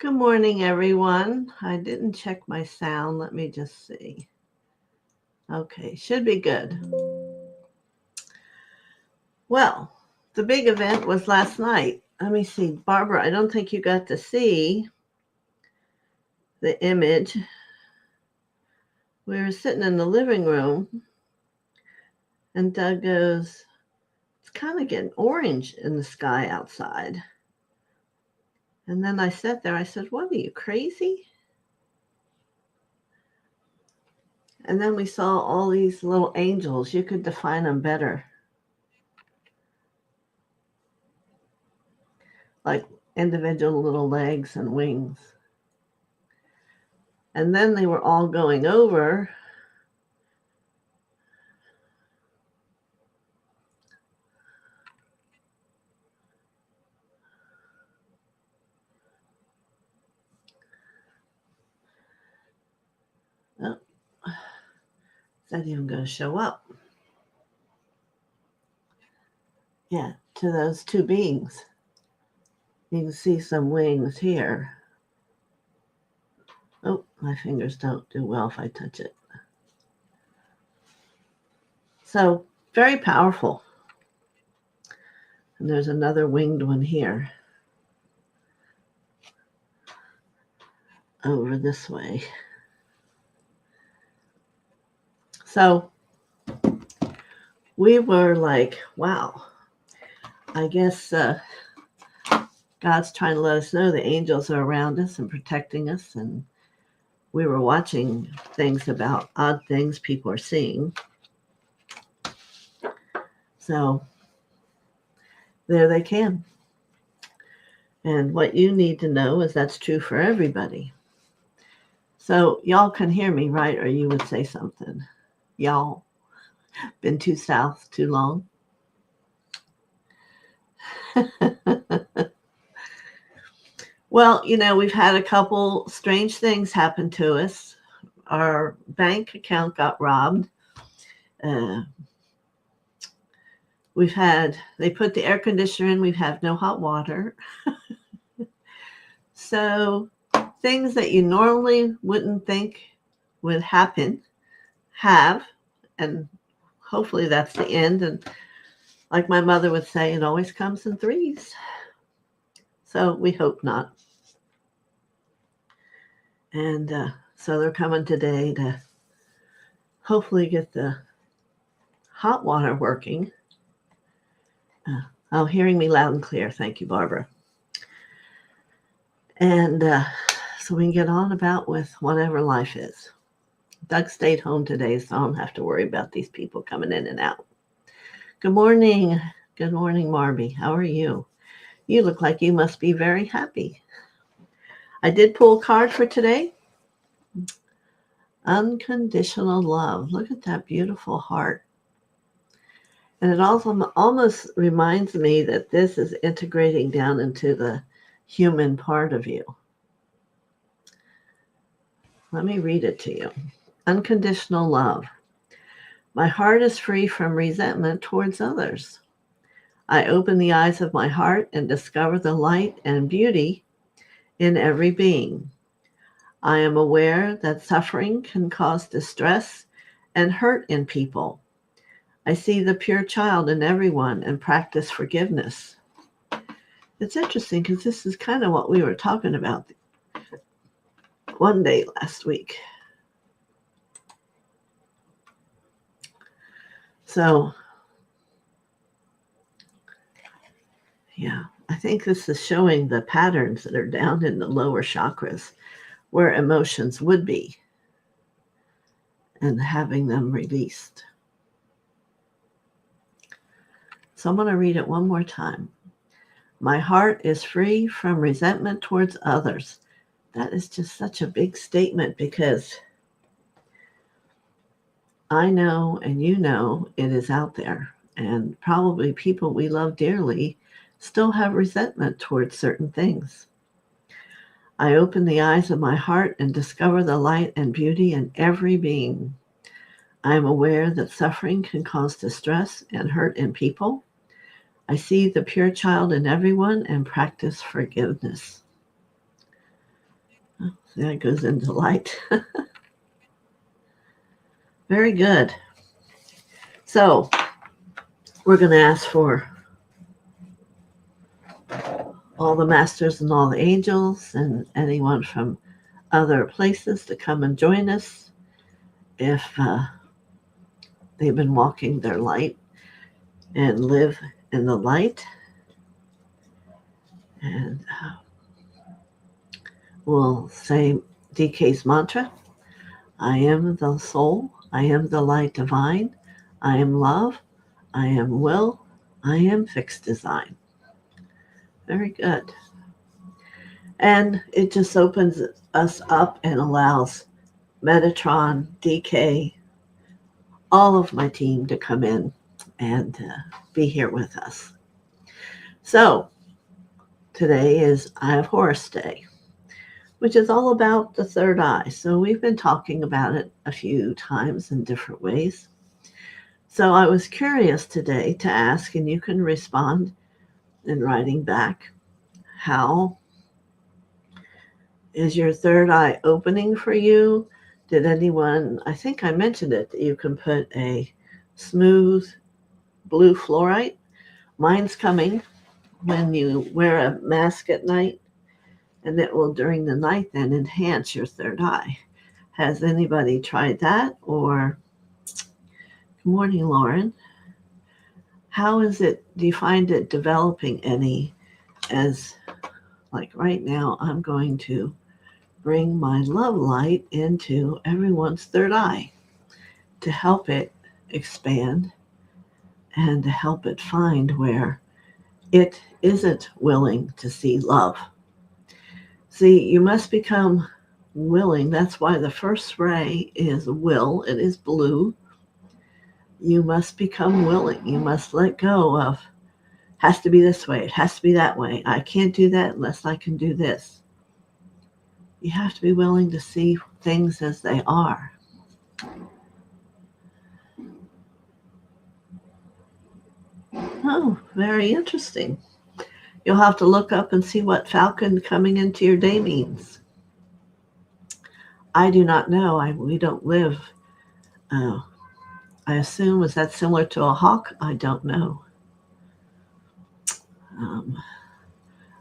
Good morning, everyone. I didn't check my sound. Let me just see. Okay, should be good. Well, the big event was last night. Let me see. Barbara, I don't think you got to see the image. We were sitting in the living room, and Doug goes, "It's kind of getting orange in the sky outside." And then I sat there. I said, "What, are you crazy?" And then we saw all these little angels. You could define them better. Like individual little legs and wings. And then they were all going over. Oh, is that even going to show up? Yeah, to those two beings. You can see some wings here. Oh, my fingers don't do well if I touch it. So, very powerful. And there's another winged one here. Over this way. So, we were like, wow, I guess God's trying to let us know the angels are around us and protecting us. And we were watching things about odd things people are seeing. So there they came. And what you need to know is that's true for everybody. So y'all can hear me, right? Or you would say something. Y'all been too south too long? Well, we've had a couple strange things happen to us. Our bank account got robbed. They put the air conditioner in. We've had no hot water. So things that you normally wouldn't think would happen have, and hopefully that's the end. And like my mother would say, it always comes in threes. So we hope not. And so they're coming today to hopefully get the hot water working. Hearing me loud and clear. Thank you, Barbara. And so we can get on about with whatever life is. Doug stayed home today, so I don't have to worry about these people coming in and out. Good morning. Good morning, Marby. How are you? You look like you must be very happy. I did pull a card for today. Unconditional love. Look at that beautiful heart. And it also almost reminds me that this is integrating down into the human part of you. Let me read it to you. Unconditional love. My heart is free from resentment towards others. I open the eyes of my heart and discover the light and beauty in every being. I am aware that suffering can cause distress and hurt in people. I see the pure child in everyone and practice forgiveness. It's interesting because this is kind of what we were talking about one day last week. So, yeah, I think this is showing the patterns that are down in the lower chakras where emotions would be and having them released. So I'm going to read it one more time. My heart is free from resentment towards others. That is just such a big statement because I know and you know it is out there. And probably people we love dearly still have resentment towards certain things. I open the eyes of my heart and discover the light and beauty in every being. I am aware that suffering can cause distress and hurt in people. I see the pure child in everyone and practice forgiveness. See, that goes into light. Very good. So we're going to ask for all the masters and all the angels and anyone from other places to come and join us if they've been walking their light and live in the light. And we'll say DK's mantra. I am the soul. I am the light divine. I am love. I am will. I am fixed design. Very good. And it just opens us up and allows Metatron, DK, all of my team to come in and be here with us. So today is Eye of Horus Day, which is all about the third eye. So we've been talking about it a few times in different ways. So I was curious today to ask, and you can respond in writing back, how is your third eye opening for you? Did anyone, I think I mentioned it, that you can put a smooth blue fluorite. Mine's coming when you wear a mask at night, and it will during the night then enhance your third eye. Has anybody tried that? Or, good morning, Lauren. How is it, do you find it developing any, as like right now, I'm going to bring my love light into everyone's third eye to help it expand and to help it find where it isn't willing to see love. See, you must become willing. That's why the first ray is will. It is blue. You must become willing. You must let go of, has to be this way. It has to be that way. I can't do that unless I can do this. You have to be willing to see things as they are. Oh, very interesting. You'll have to look up and see what Falcon coming into your day means. I do not know. We don't live. I assume, is that similar to a hawk? I don't know.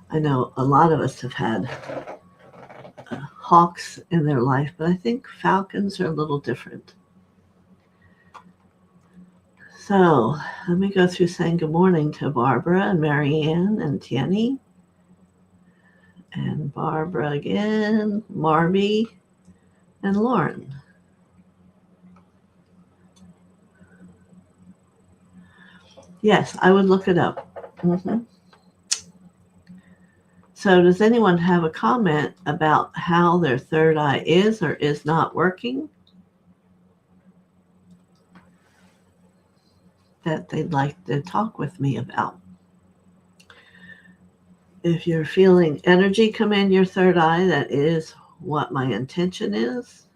I know a lot of us have had hawks in their life, but I think falcons are a little different. So let me go through saying good morning to Barbara and Marianne and Tierney. And Barbara again, Marby, and Lauren. Yes, I would look it up. Mm-hmm. So does anyone have a comment about how their third eye is or is not working that they'd like to talk with me about? If you're feeling energy come in your third eye, that is what my intention is.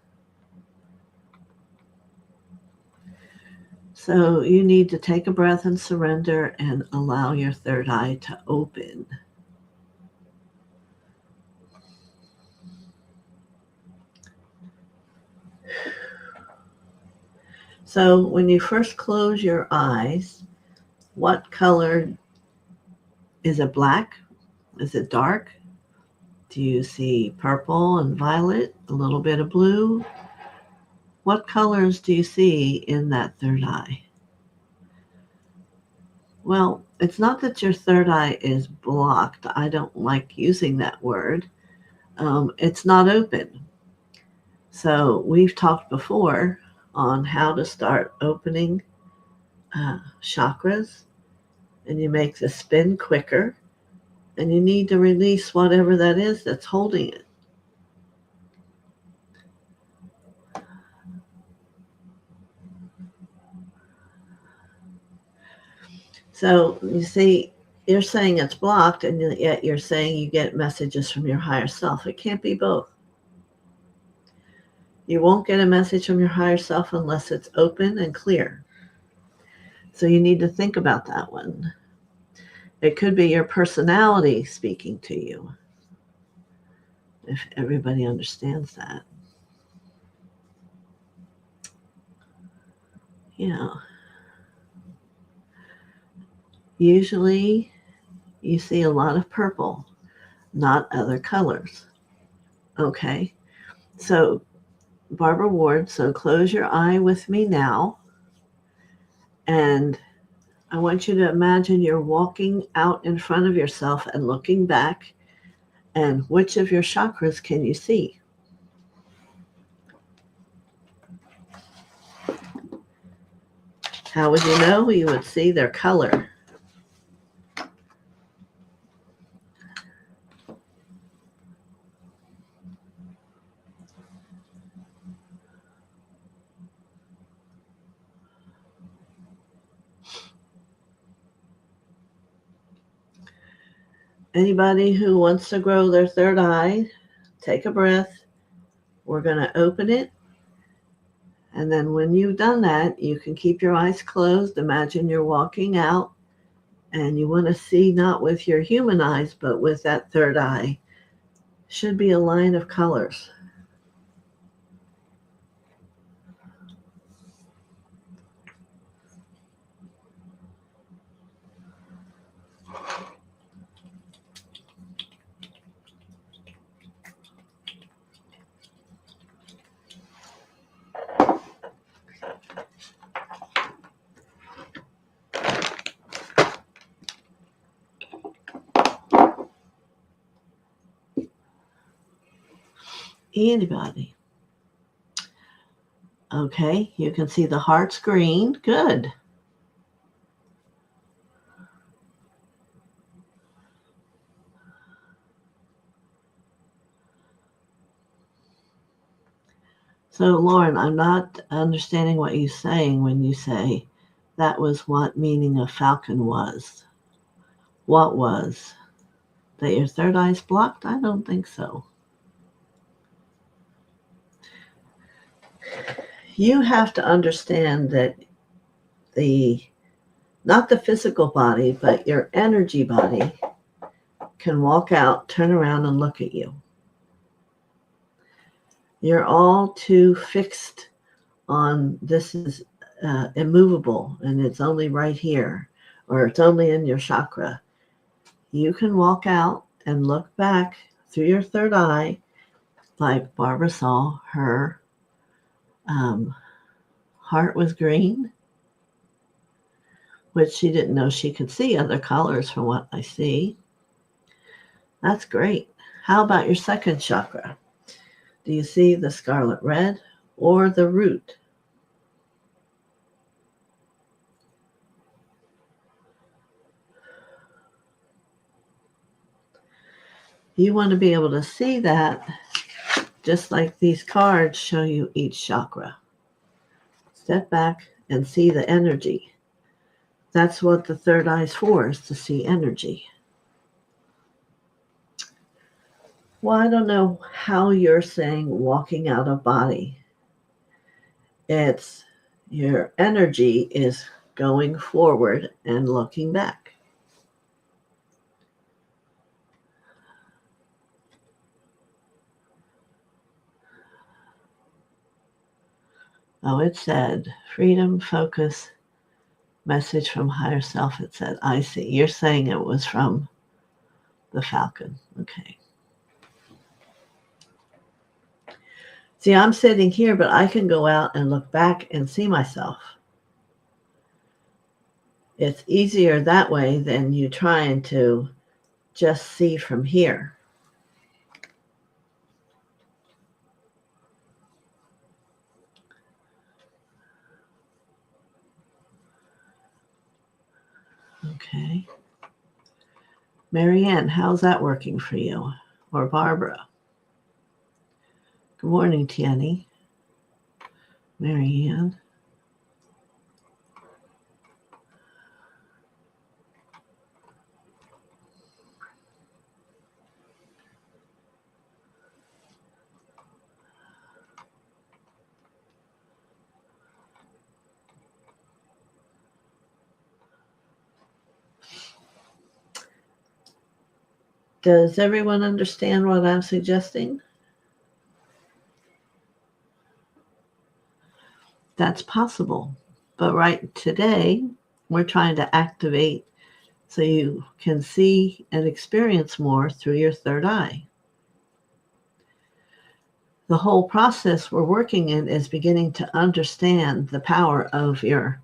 So you need to take a breath and surrender and allow your third eye to open. So when you first close your eyes, what color is it? Black? Is it dark? Do you see purple and violet, a little bit of blue? What colors do you see in that third eye? Well, it's not that your third eye is blocked. I don't like using that word. It's not open. So we've talked before on how to start opening chakras, and you make the spin quicker, and you need to release whatever that is that's holding it. So you see, you're saying it's blocked, and yet you're saying you get messages from your higher self. It can't be both. You won't get a message from your higher self unless it's open and clear. So you need to think about that one. It could be your personality speaking to you. if everybody understands that. Usually you see a lot of purple, not other colors. Okay, so Barbara Ward, so close your eye with me now, and I want you to imagine you're walking out in front of yourself and looking back, and which of your chakras can you see? How would you know? You would see their color. Anybody who wants to grow their third eye, take a breath. We're going to open it. And then when you've done that, you can keep your eyes closed. Imagine you're walking out and you want to see not with your human eyes, but with that third eye. Should be a line of colors. Anybody? Okay, you can see the heart's green. Good. So, Lauren, I'm not understanding what you're saying when you say that was what meaning of falcon was. What was? That your third eye's blocked? I don't think so. You have to understand that not the physical body, but your energy body can walk out, turn around, and look at you. You're all too fixed on this is immovable and it's only right here, or it's only in your chakra. You can walk out and look back through your third eye, like Barbara saw her heart was green, which she didn't know she could see other colors from what I see. That's great. How about your second chakra? Do you see the scarlet red or the root? You want to be able to see that just like these cards show you each chakra. Step back and see the energy. That's what the third eye's for, is to see energy. Well, I don't know how you're saying walking out of body. It's your energy is going forward and looking back. Oh, it said freedom, focus, message from higher self. It said, I see. You're saying it was from the falcon. Okay. See, I'm sitting here, but I can go out and look back and see myself. It's easier that way than you trying to just see from here. Okay. Marianne, how's that working for you? Or Barbara? Good morning, Tiani. Marianne. Does everyone understand what I'm suggesting? That's possible. But right today, we're trying to activate so you can see and experience more through your third eye. The whole process we're working in is beginning to understand the power of your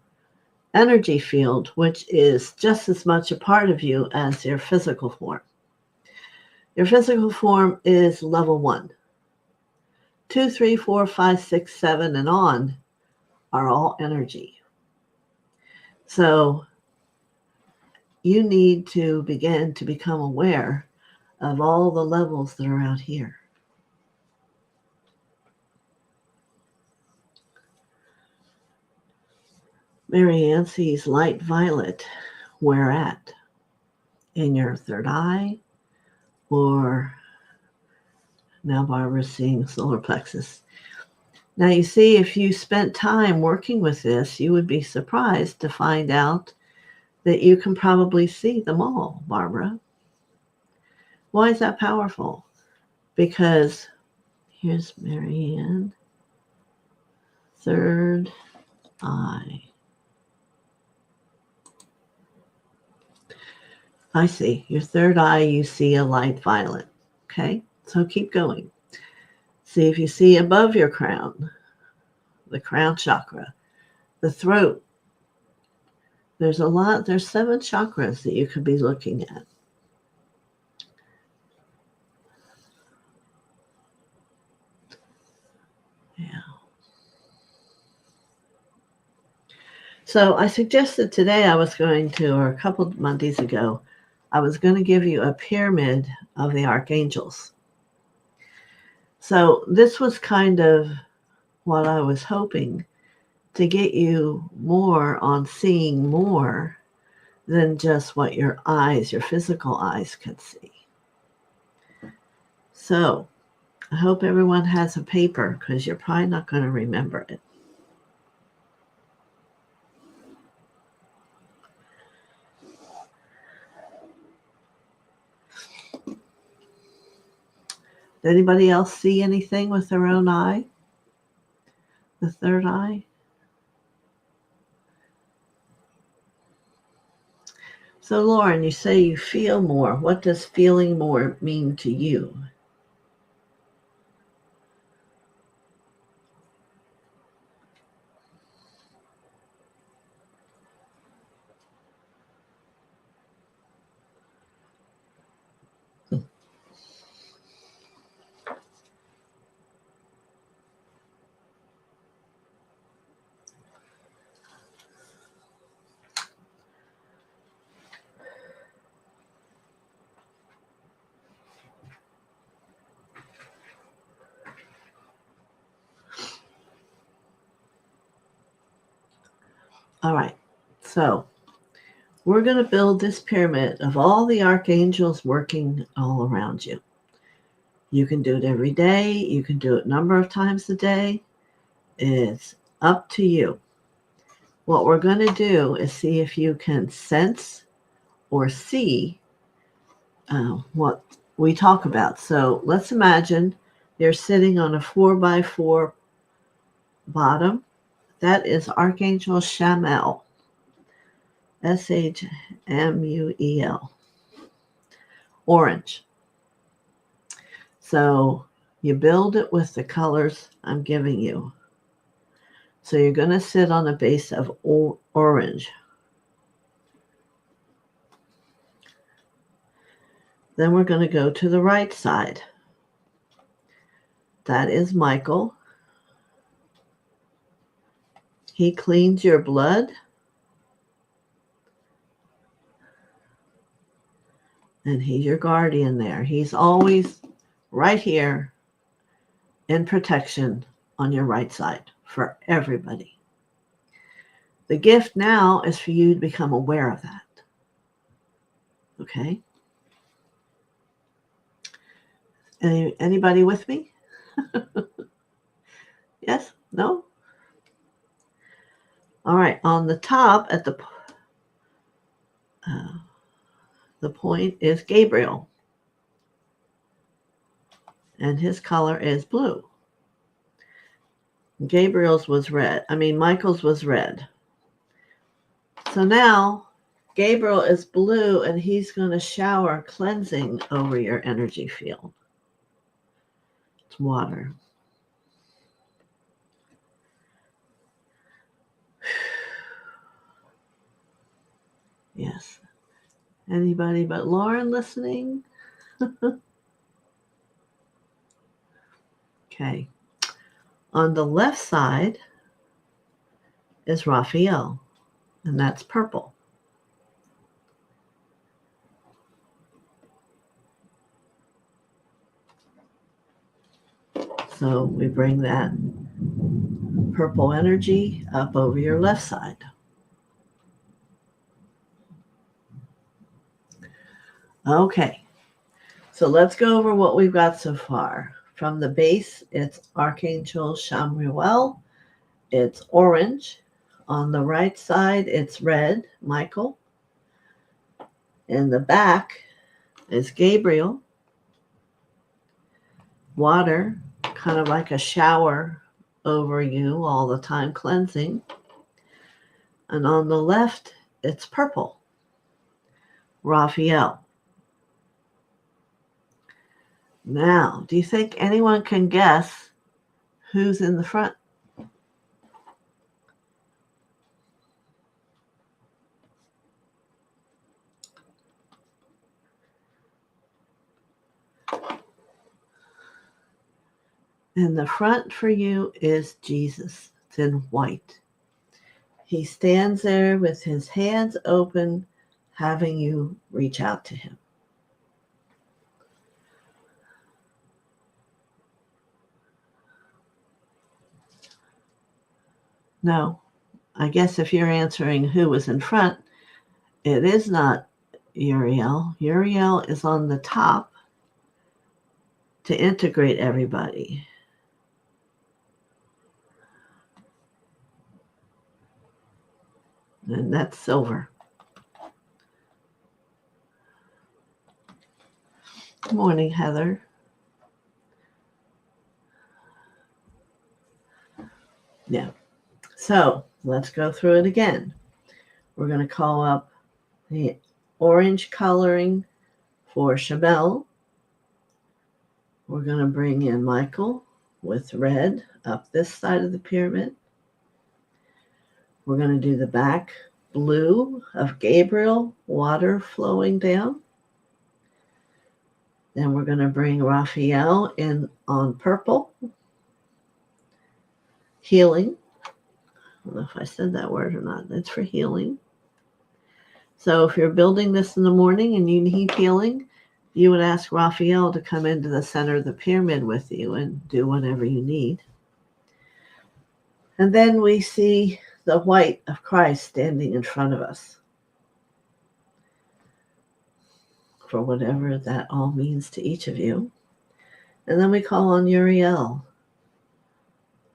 energy field, which is just as much a part of you as your physical form. Your physical form is level 1. 2, 3, 4, 5, 6, 7, and on are all energy. So you need to begin to become aware of all the levels that are out here. Marianne sees light violet. Where at? In your third eye, or now Barbara's seeing solar plexus. Now you see, if you spent time working with this, you would be surprised to find out that you can probably see them all, Barbara. Why is that powerful? Because here's Marianne, third eye. I see. Your third eye, you see a light violet. Okay, so keep going. See if you see above your crown, the crown chakra, the throat. There's 7 chakras that you could be looking at. Yeah. So I suggested today or a couple of Mondays ago, I was going to give you a pyramid of the archangels. So this was kind of what I was hoping to get you more on seeing more than just what your physical eyes could see. So I hope everyone has a paper, because you're probably not going to remember it. Did anybody else see anything with their own eye? The third eye? So Lauren, you say you feel more. What does feeling more mean to you? All right, so we're going to build this pyramid of all the archangels working all around you. You can do it every day. You can do it a number of times a day. It's up to you. What we're going to do is see if you can sense or see what we talk about. So let's imagine you're sitting on a 4x4 bottom. That is Archangel Shamael, Shmuel, orange. So you build it with the colors I'm giving you. So you're going to sit on a base of orange. Then we're going to go to the right side. That is Michael. He cleans your blood. And he's your guardian there. He's always right here in protection on your right side for everybody. The gift now is for you to become aware of that. Okay? Anybody with me? Yes? No? All right. On the top at the point is Gabriel. and his color is blue. Michael's was red. So now Gabriel is blue, and he's going to shower cleansing over your energy field. It's water. Yes. Anybody but Lauren listening? Okay. On the left side is Raphael, and that's purple. So we bring that purple energy up over your left side. Okay, so let's go over what we've got so far. From the base, it's Archangel Chamuel. It's orange. On the right side, it's red, Michael. In the back is Gabriel. Water, kind of like a shower over you all the time, cleansing. And on the left, it's purple, Raphael. Now, do you think anyone can guess who's in the front? In the front for you is Jesus. It's in white. He stands there with his hands open, having you reach out to him. No, I guess if you're answering who was in front, it is not Uriel. Uriel is on the top to integrate everybody. And that's silver. Good morning, Heather. Yeah. So let's go through it again. We're going to call up the orange coloring for Shabelle. We're going to bring in Michael with red up this side of the pyramid. We're going to do the back blue of Gabriel, water flowing down. Then we're going to bring Raphael in on purple, healing. I don't know if I said that word or not. It's for healing. So if you're building this in the morning and you need healing, you would ask Raphael to come into the center of the pyramid with you and do whatever you need. And then we see the white of Christ standing in front of us, for whatever that all means to each of you. And then we call on Uriel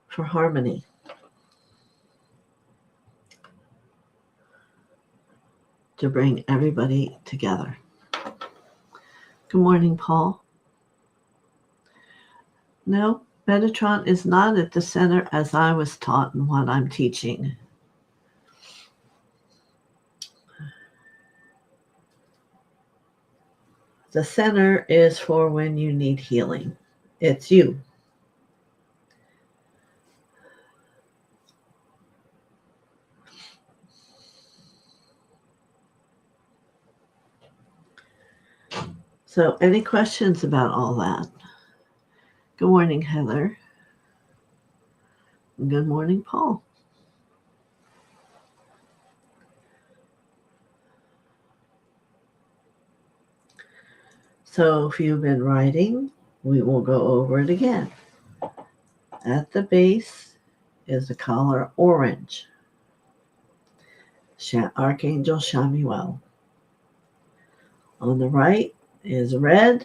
for harmony. To bring everybody together. Good morning, Paul. No, Metatron is not at the center as I was taught in what I'm teaching. The center is for when you need healing. It's you. So any questions about all that? Good morning, Heather. Good morning, Paul. So if you've been writing, we will go over it again. At the base is the color orange, Archangel Chamuel. On the right is red,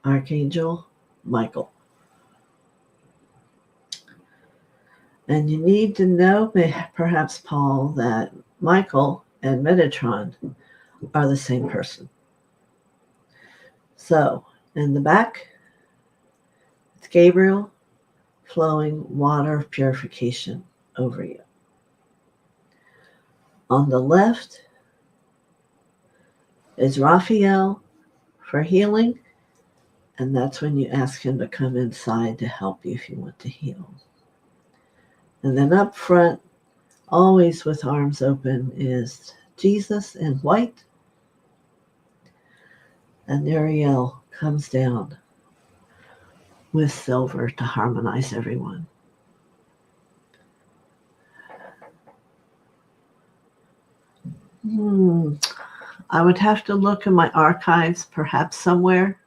Archangel Michael. And you need to know, perhaps, Paul, that Michael and Metatron are the same person. So, in the back Gabriel flowing water of purification over you. On the left is Raphael for healing, and that's when you ask him to come inside to help you if you want to heal. And then up front, always with arms open, is Jesus in white, and Ariel comes down with silver to harmonize everyone. I would have to look in my archives, perhaps somewhere.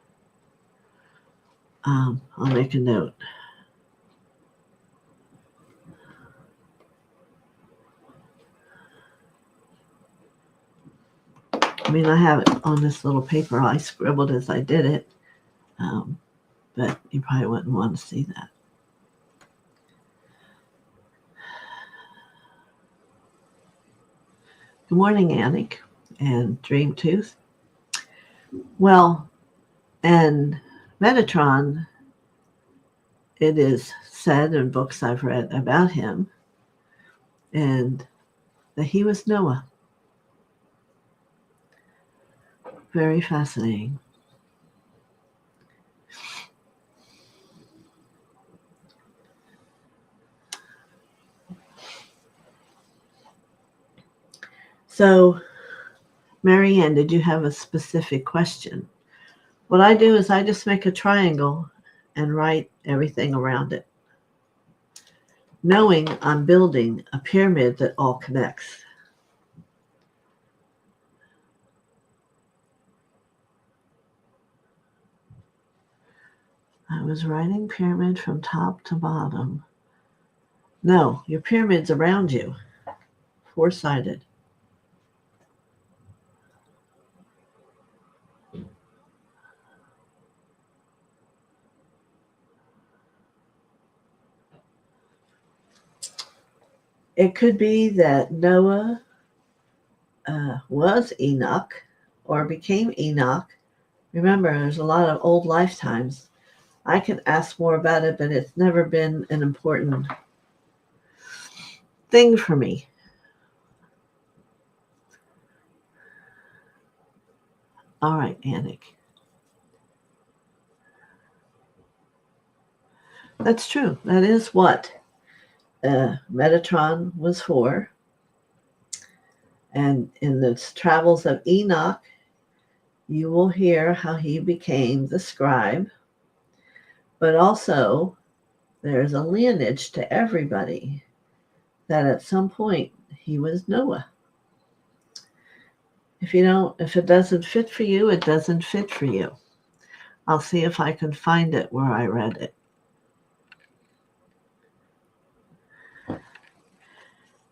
I'll make a note. I mean, I have it on this little paper. I scribbled as I did it, but you probably wouldn't want to see that. Good morning, Anik and Dream Tooth. Well, and Metatron, it is said in books I've read about him, and that he was Noah. Very fascinating. So, Marianne, did you have a specific question? What I do is I just make a triangle and write everything around it, knowing I'm building a pyramid that all connects. I was writing pyramid from top to bottom. No, your pyramid's around you, four-sided. It could be that Noah was Enoch or became Enoch. Remember, there's a lot of old lifetimes. I can ask more about it, but it's never been an important thing for me. All right, Anik. That's true. That is what Metatron was for. And in the travels of Enoch, you will hear how he became the scribe. But also, there's a lineage to everybody that at some point he was Noah. If it doesn't fit for you, it doesn't fit for you. I'll see if I can find it where I read it.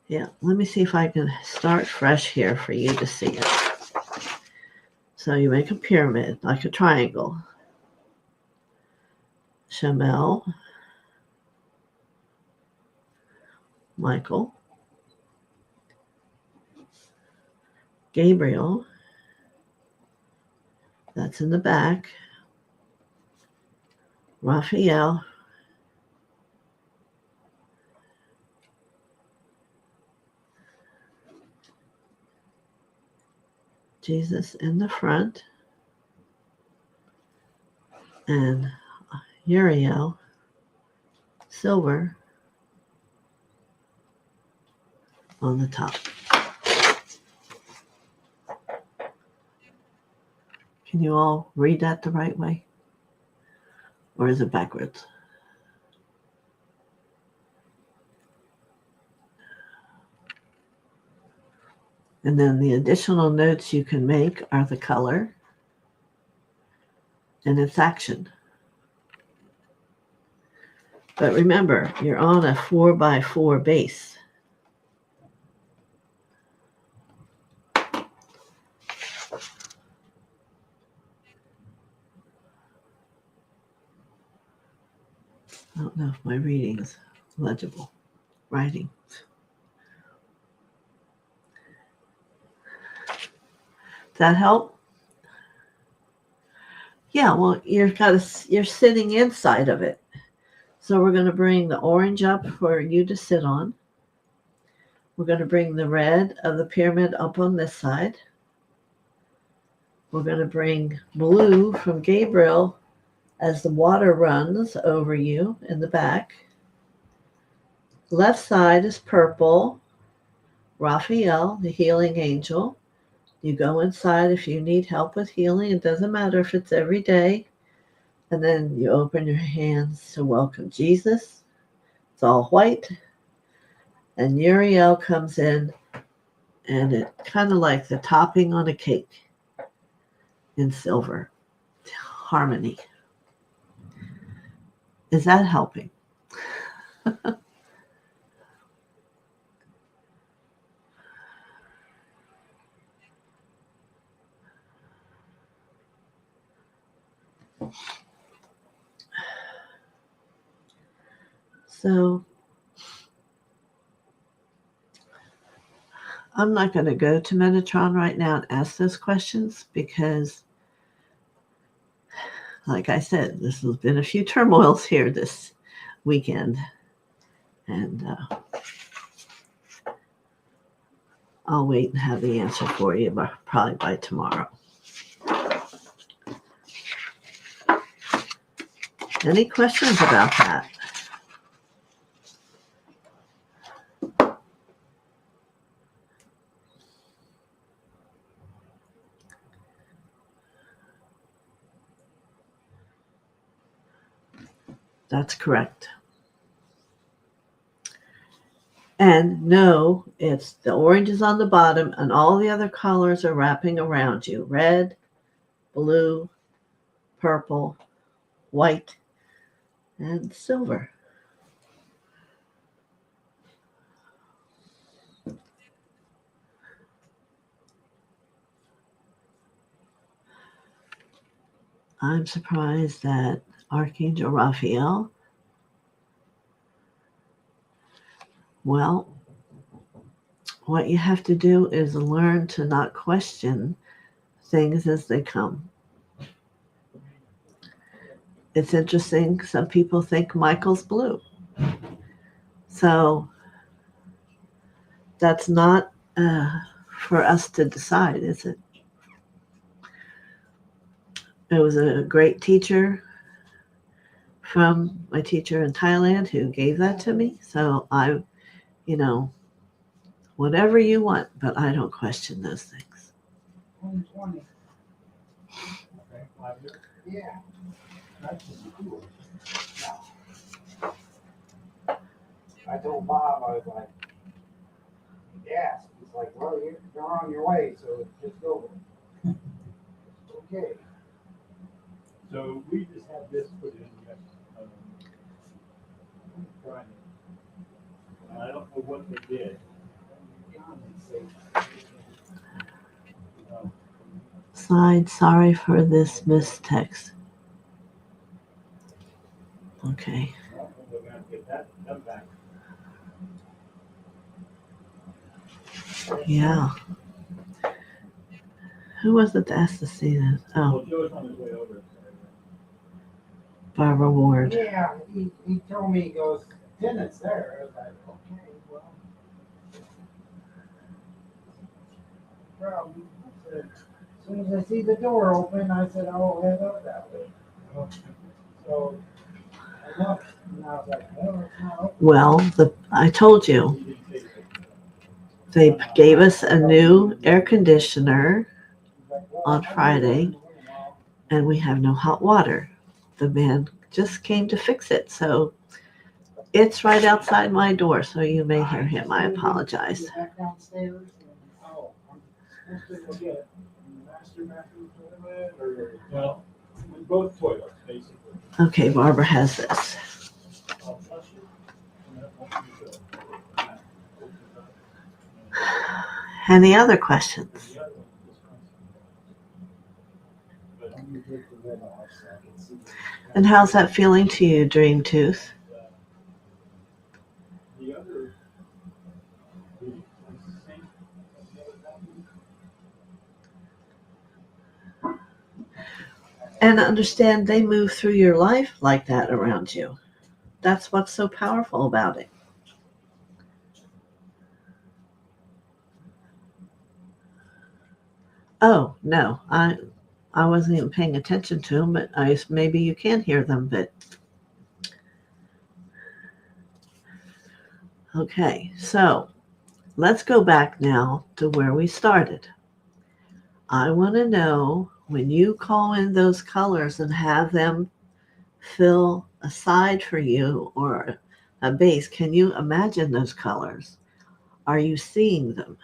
Yeah, let me see if I can start fresh here for you to see it. So you make a pyramid, like a triangle. Shamel, Michael, Gabriel, that's in the back, Raphael, Jesus in the front, and Uriel, silver, on the top. Can you all read that the right way? Or is it backwards? And then the additional notes you can make are the color and its action. But remember, you're on a 4x4 base. I don't know if my reading is legible. Writing. Does that help? Yeah, well, you're sitting inside of it. So we're going to bring the orange up for you to sit on. We're going to bring the red of the pyramid up on this side. We're going to bring blue from Gabriel as the water runs over you in the back. Left side is purple, Raphael, the healing angel. You go inside if you need help with healing. It doesn't matter if it's every day. And then you open your hands to welcome Jesus. It's all white. And Uriel comes in, and it's kind of like the topping on a cake in silver. Harmony. Is that helping? So I'm not going to go to Metatron right now and ask those questions because, like I said, this has been a few turmoils here this weekend. And I'll wait and have the answer for you probably by tomorrow. Any questions about that? That's correct. And no, it's the orange is on the bottom and all the other colors are wrapping around you. Red, blue, purple, white, and silver. I'm surprised that Archangel Raphael, well, what you have to do is learn to not question things as they come. It's interesting. Some people think Michael's blue. So that's not for us to decide, is it? It was a great teacher from my teacher in Thailand who gave that to me. So I, whatever you want, but I don't question those things. 2020. Okay, 5 years? Yeah. That's cool. I told Bob, I was like, yes. He's like, well, you're on your way, so just go. Okay. So we just had this put in Friday. I don't know what they did. Signed, sorry for this mistext. Okay. We're going to get that done back. Yeah. Who was it that asked to see this? Oh, Well, Joe's on his way over. Barbara Ward. Yeah, he told me, he goes, tenant's there. I was like, okay, well. Problem. I said, as soon as I see the door open, I said, I'll head up that way. So I looked, and I was like, well, it's not open. Well, I told you, they gave us a new air conditioner on Friday, and we have no hot water. The man just came to fix it, so it's right outside my door, so you may hear him. I apologize. Back downstairs, and, I'm supposed to go get the master bathroom toilet, or Well, with both toilets, basically. Okay, Barbara has this. I'll touch it, and that won't be good. Any other questions? And how's that feeling to you, Dream Tooth? And understand they move through your life like that around you. that's what's so powerful about it. Oh, no, I wasn't even paying attention to them, but maybe you can hear them, but okay, so let's go back now to where we started. I want to know when you call in those colors and have them fill a side for you or a base, can you imagine those colors? Are you seeing them?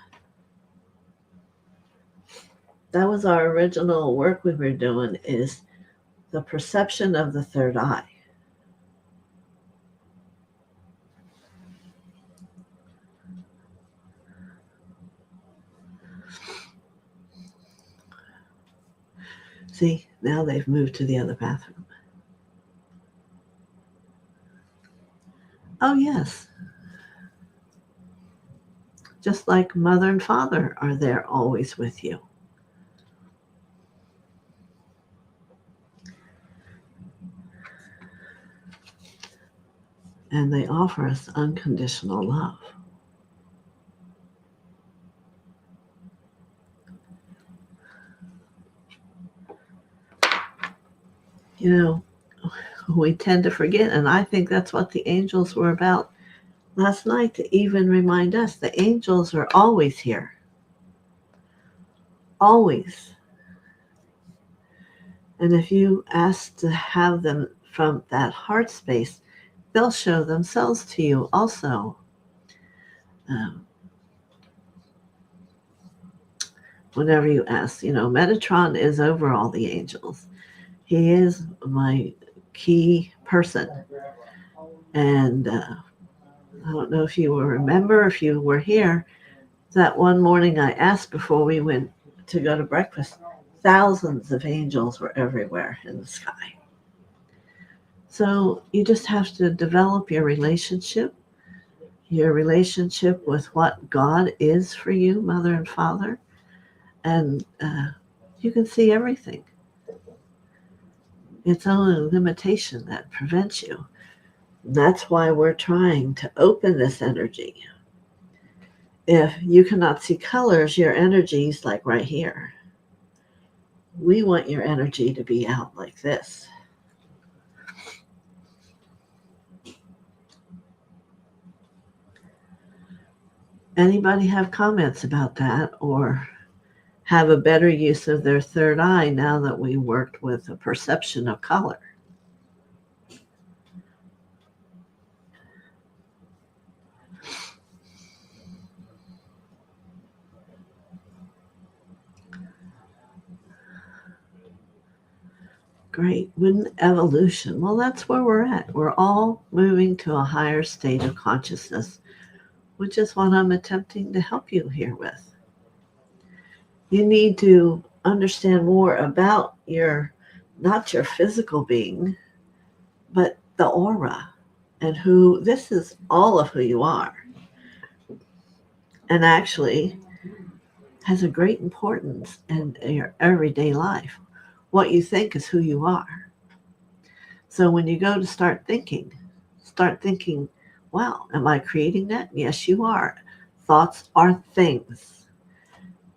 That was our original work we were doing, is the perception of the third eye. See, now they've moved to the other bathroom. Oh, yes. Just like mother and father are there always with you. And they offer us unconditional love. You know, we tend to forget, and I think that's what the angels were about last night, to even remind us the angels are always here. Always. And if you ask to have them from that heart space, they'll show themselves to you also. Whenever you ask, Metatron is over all the angels. He is my key person. And I don't know if you will remember, if you were here, that one morning I asked before we went to go to breakfast, thousands of angels were everywhere in the sky. So you just have to develop your relationship with what God is for you, mother and father, and you can see everything. It's only a limitation that prevents you. That's why we're trying to open this energy. If you cannot see colors, your energy is like right here. We want your energy to be out like this. Anybody have comments about that, or have a better use of their third eye now that we worked with a perception of color? Great. Wouldn't evolution? Well, that's where we're at. We're all moving to a higher state of consciousness, which is what I'm attempting to help you here with. You need to understand more about not your physical being, but the aura, and this is all of who you are. And actually has a great importance in your everyday life. What you think is who you are. So when you go to start thinking, wow, am I creating that? Yes, you are. Thoughts are things.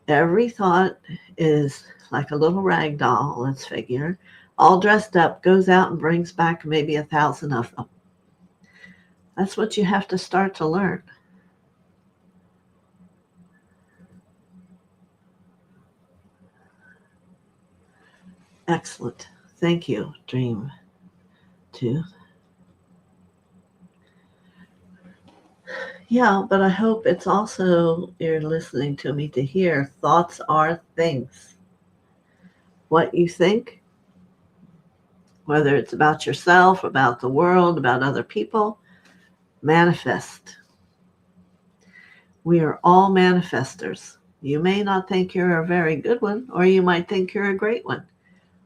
Every thought is like a little rag doll, let's figure, all dressed up, goes out and brings back maybe 1,000 of them. That's what you have to start to learn. Excellent. Thank you, Dream 2. Yeah, but I hope it's also you're listening to me to hear thoughts are things. What you think, whether it's about yourself, about the world, about other people, manifest. We are all manifestors. You may not think you're a very good one, or you might think you're a great one.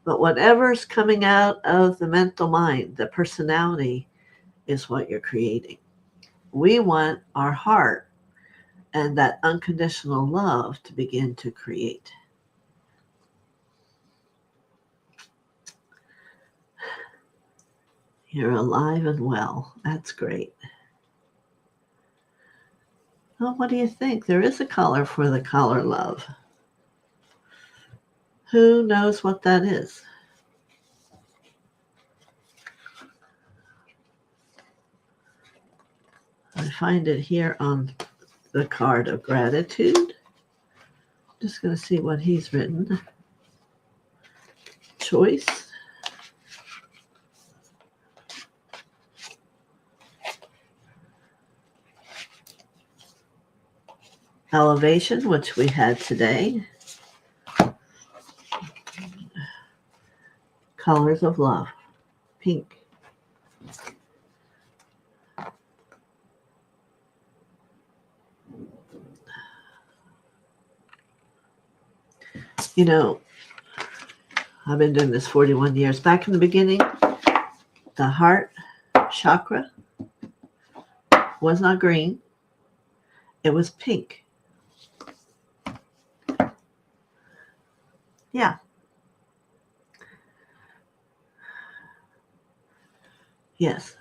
But whatever's coming out of the mental mind, the personality, is what you're creating. We want our heart and that unconditional love to begin to create. You're alive and well. That's great. Well, what do you think? There is a color for the color love. Who knows what that is? I find it here on the card of gratitude. Just going to see what he's written. Choice. Elevation, which we had today. Colors of love. Pink. You know, I've been doing this 41 years. Back in the beginning, the heart chakra was not green. It was pink. Yeah. Yes.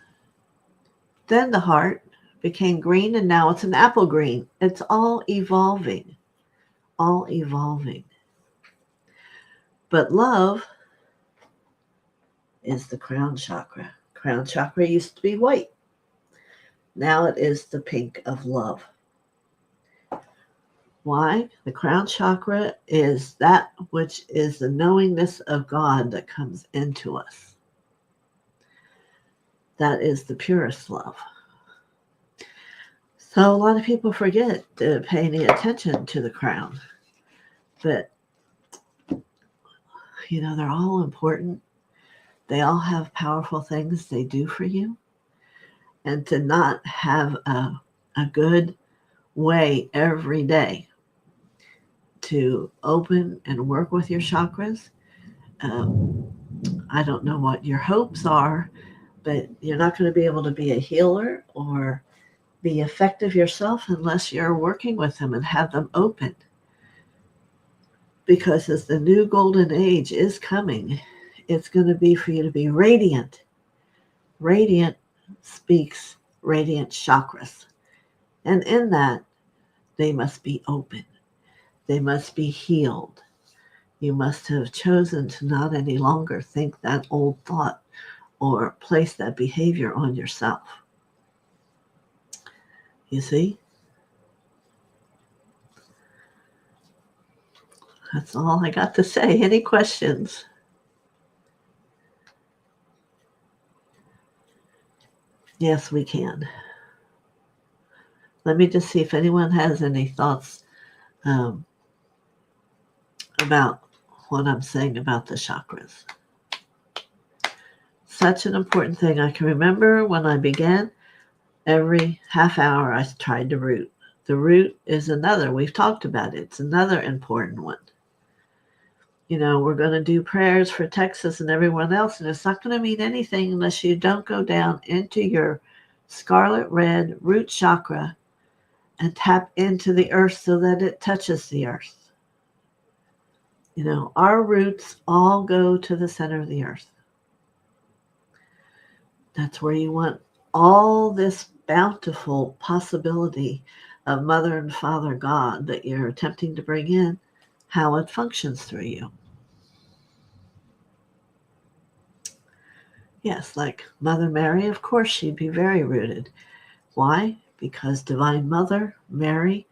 Then the heart became green, and now it's an apple green. It's all evolving. All evolving. But love is the crown chakra. Crown chakra used to be white. Now it is the pink of love. Why? The crown chakra is that which is the knowingness of God that comes into us. That is the purest love. So a lot of people forget to pay any attention to the crown. But, you know, they're all important. They all have powerful things they do for you. And to not have a good way every day to open and work with your chakras. I don't know what your hopes are, but you're not going to be able to be a healer or be effective yourself unless you're working with them and have them open. Because as the new golden age is coming, it's going to be for you to be radiant. Radiant speaks radiant chakras. And in that, they must be open. They must be healed. You must have chosen to not any longer think that old thought or place that behavior on yourself. You see? That's all I got to say. Any questions? Yes, we can. Let me just see if anyone has any thoughts about what I'm saying about the chakras. Such an important thing. I can remember when I began, every half hour I tried to root. The root is another, we've talked about it. It's another important one. You know, we're going to do prayers for Texas and everyone else, and it's not going to mean anything unless you don't go down into your scarlet red root chakra and tap into the earth so that it touches the earth. You know, our roots all go to the center of the earth. That's where you want all this bountiful possibility of Mother and Father God that you're attempting to bring in, how it functions through you. Yes, like Mother Mary, of course she'd be very rooted. Why? Because Divine Mother, Mary,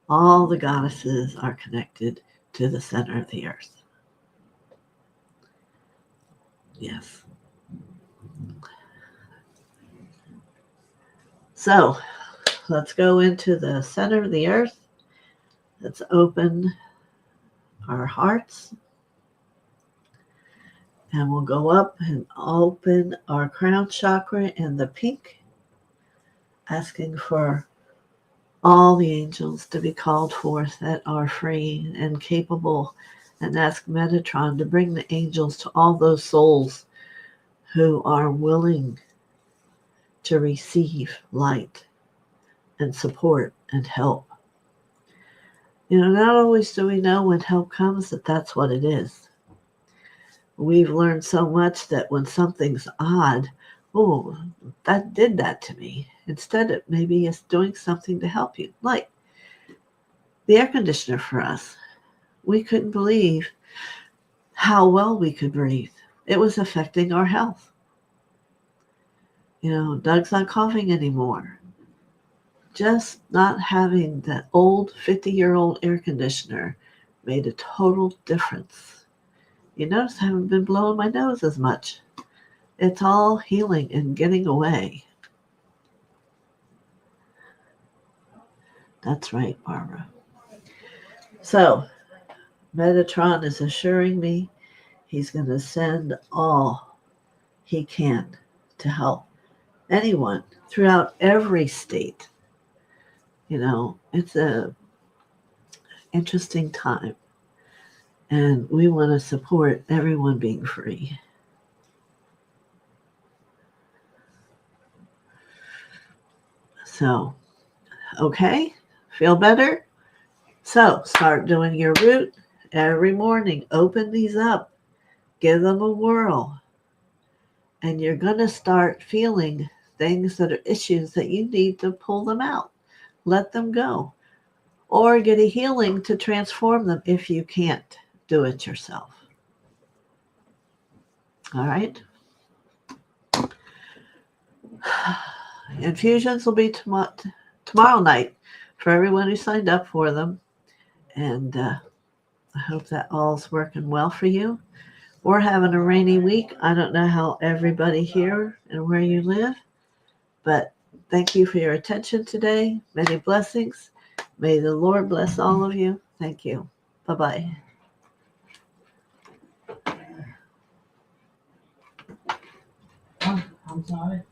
all the goddesses are connected to the center of the earth. Yes. So, let's go into the center of the earth. Let's open our hearts. And we'll go up and open our crown chakra in the pink, asking for all the angels to be called forth that are free and capable, and ask Metatron to bring the angels to all those souls who are willing to receive light and support and help. You know, not always do we know when help comes that that's what it is. We've learned so much that when something's odd, oh, that did that to me. Instead, it maybe it's doing something to help you. Like the air conditioner for us. We couldn't believe how well we could breathe. It was affecting our health. Doug's not coughing anymore. Just not having that old 50-year-old air conditioner made a total difference. You notice I haven't been blowing my nose as much. It's all healing and getting away. That's right, Barbara. So, Metatron is assuring me he's going to send all he can to help anyone throughout every state. It's a interesting time, and we want to support everyone being free. So, okay, feel better? So, start doing your root every morning. Open these up, give them a whirl, and you're going to start feeling things that are issues that you need to pull them out. Let them go. Or get a healing to transform them if you can't do it yourself. All right? Infusions will be tomorrow night for everyone who signed up for them. And I hope that all's working well for you. We're having a rainy week. I don't know how everybody here and where you live, but thank you for your attention today. Many blessings. May the Lord bless all of you. Thank you. Bye-bye. I'm sorry.